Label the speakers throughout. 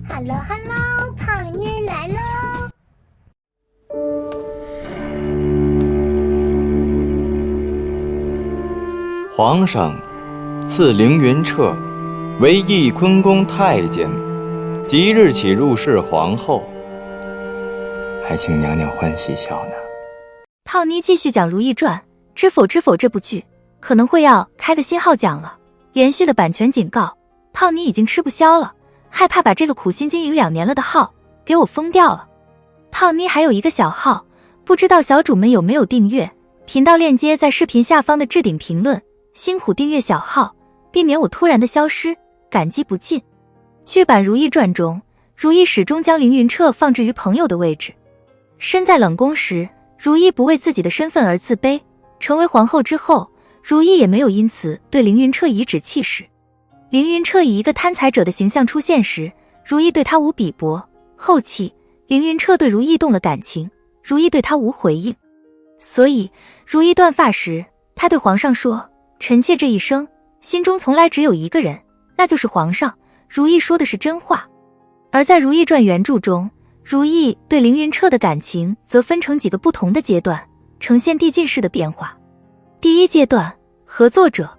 Speaker 1: Hello Hello， 胖妮儿来喽！
Speaker 2: 皇上赐凌云彻为翊坤宫太监，即日起入仕皇后，还请娘娘欢喜笑纳。
Speaker 3: 胖妮继续讲《如懿传》，知否这部剧可能会要开个新号讲了，连续的版权警告，胖妮已经吃不消了，害怕把这个苦心经营2年了的号给我封掉了。胖妮还有一个小号，不知道小主们有没有订阅，频道链接在视频下方的置顶评论，辛苦订阅小号，避免我突然的消失，感激不尽。剧版《如懿传》中，如懿始终将凌云彻放置于朋友的位置。身在冷宫时，如懿不为自己的身份而自卑，成为皇后之后，如懿也没有因此对凌云彻颐指气使。凌云彻以一个贪财者的形象出现时，如懿对他无比薄，后期凌云彻对如懿动了感情，如懿对他无回应。所以如懿断发时，他对皇上说，臣妾这一生心中从来只有一个人，那就是皇上。如懿说的是真话。而在《如懿传》原著中，如懿对凌云彻的感情则分成几个不同的阶段，呈现递进式的变化。第一阶段，合作者。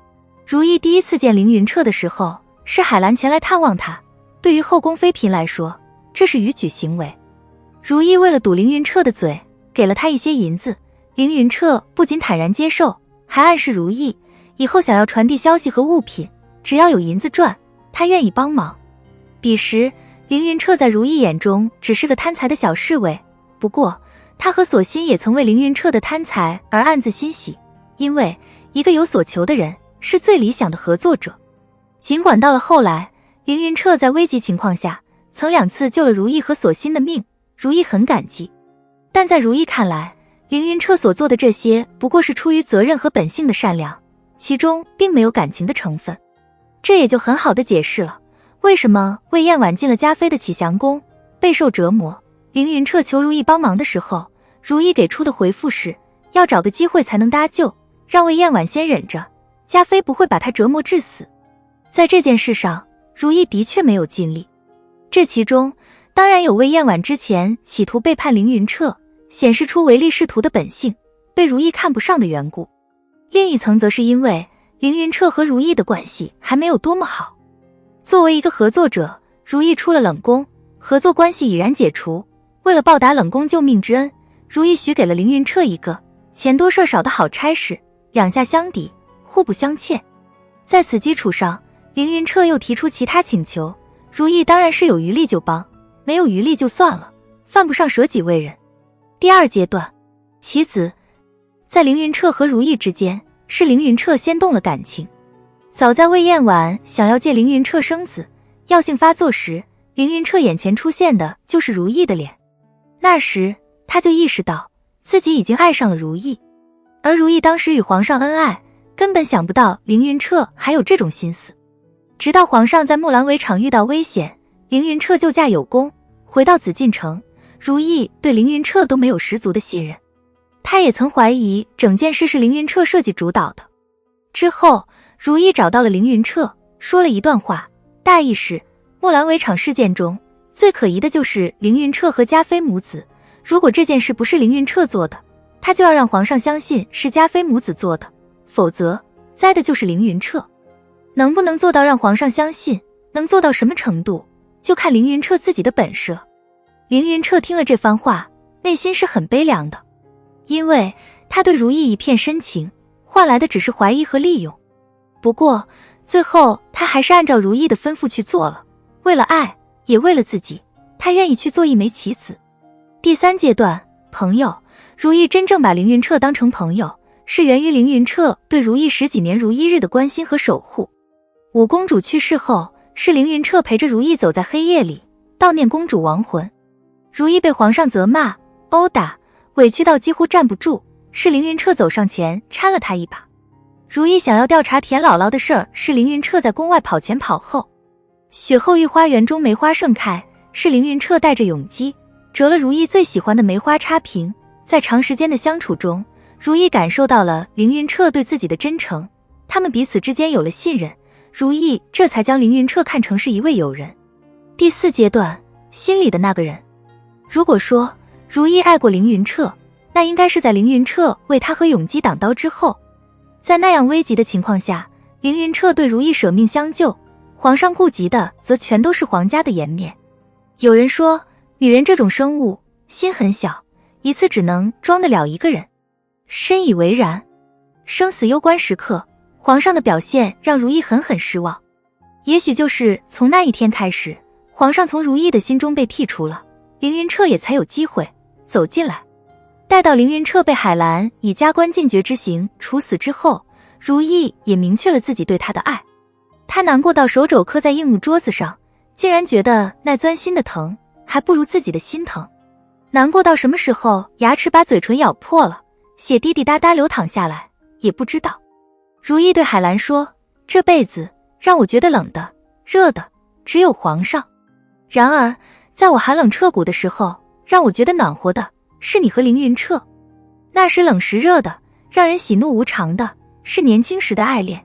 Speaker 3: 如懿第一次见凌云彻的时候，是海兰前来探望他，对于后宫妃嫔来说，这是逾矩行为。如懿为了堵凌云彻的嘴，给了他一些银子，凌云彻不仅坦然接受，还暗示如懿以后想要传递消息和物品，只要有银子赚，他愿意帮忙。彼时凌云彻在如懿眼中只是个贪财的小侍卫，不过他和索心也曾为凌云彻的贪财而暗自欣喜，因为一个有所求的人是最理想的合作者。尽管到了后来，凌云彻在危急情况下曾2次救了如懿和索心的命，如懿很感激，但在如懿看来，凌云彻所做的这些不过是出于责任和本性的善良，其中并没有感情的成分。这也就很好的解释了为什么魏燕婉进了嘉妃的启祥宫，备受折磨，凌云彻求如懿帮忙的时候，如懿给出的回复是要找个机会才能搭救，让魏燕婉先忍着，嘉妃不会把她折磨致死。在这件事上，如懿的确没有尽力。这其中当然有魏燕婉之前企图背叛凌云彻，显示出唯利是图的本性，被如懿看不上的缘故。另一层则是因为凌云彻和如懿的关系还没有多么好。作为一个合作者，如懿出了冷宫，合作关系已然解除，为了报答冷宫救命之恩，如懿许给了凌云彻一个钱多事少的好差事，两下相抵，互不相欠。在此基础上，凌云彻又提出其他请求，如懿当然是有余力就帮，没有余力就算了，犯不上舍己为人。第二阶段，其子。在凌云彻和如懿之间，是凌云彻先动了感情。早在魏燕婉想要借凌云彻生子，药性发作时，凌云彻眼前出现的就是如懿的脸。那时他就意识到自己已经爱上了如懿，而如懿当时与皇上恩爱，根本想不到凌云彻还有这种心思。直到皇上在木兰围场遇到危险，凌云彻救驾有功，回到紫禁城，如懿对凌云彻都没有十足的信任。他也曾怀疑整件事是凌云彻设计主导的。之后如懿找到了凌云彻，说了一段话，大意是木兰围场事件中最可疑的就是凌云彻和嘉妃母子，如果这件事不是凌云彻做的，他就要让皇上相信是嘉妃母子做的，否则栽的就是凌云彻。能不能做到让皇上相信，能做到什么程度，就看凌云彻自己的本事了。凌云彻听了这番话，内心是很悲凉的，因为他对如懿一片深情，换来的只是怀疑和利用。不过最后他还是按照如懿的吩咐去做了，为了爱，也为了自己，他愿意去做一枚棋子。第三阶段，朋友。如懿真正把凌云彻当成朋友，是源于凌云彻对如懿10几年如一日的关心和守护。五公主去世后，是凌云彻陪着如懿走在黑夜里，悼念公主亡魂。如懿被皇上责骂、殴打，委屈到几乎站不住，是凌云彻走上前搀了她一把。如懿想要调查田姥姥的事儿，是凌云彻在宫外跑前跑后。雪后御花园中梅花盛开，是凌云彻带着永基折了如懿最喜欢的梅花插瓶。在长时间的相处中，如懿感受到了凌云彻对自己的真诚，他们彼此之间有了信任，如懿这才将凌云彻看成是一位友人。第4阶段，心里的那个人。如果说如懿爱过凌云彻，那应该是在凌云彻为他和永基挡刀之后。在那样危急的情况下，凌云彻对如懿舍命相救，皇上顾及的则全都是皇家的颜面。有人说，女人这种生物心很小，一次只能装得了一个人。深以为然。生死攸关时刻，皇上的表现让如懿很失望。也许就是从那一天开始，皇上从如懿的心中被剔除了，凌云彻也才有机会走进来。待到凌云彻被海兰以加官进爵之刑处死之后，如懿也明确了自己对他的爱。他难过到手肘磕在硬木桌子上，竟然觉得那钻心的疼还不如自己的心疼。难过到什么时候牙齿把嘴唇咬破了，血滴滴答答流淌下来也不知道。如懿对海兰说，这辈子让我觉得冷的热的只有皇上，然而在我寒冷彻骨的时候，让我觉得暖和的是你和凌云彻。那时冷时热的让人喜怒无常的是年轻时的爱恋，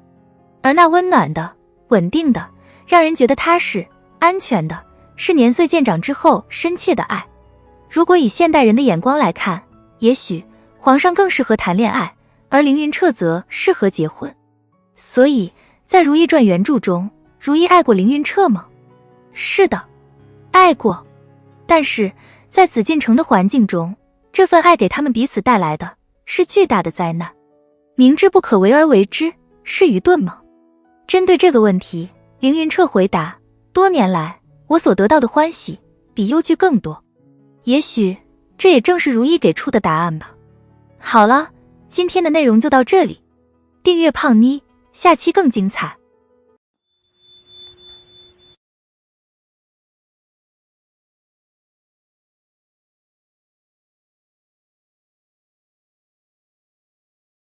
Speaker 3: 而那温暖的稳定的让人觉得踏实安全的是年岁渐长之后深切的爱。如果以现代人的眼光来看，也许皇上更适合谈恋爱，而凌云彻则适合结婚。所以在《如懿传》原著中，如懿爱过凌云彻吗？是的，爱过。但是在紫禁城的环境中，这份爱给他们彼此带来的是巨大的灾难。明知不可为而为之，是愚钝吗？针对这个问题，凌云彻回答，多年来我所得到的欢喜比忧惧更多。也许这也正是如懿给出的答案吧。好了，今天的内容就到这里，订阅胖妮，下期更精彩。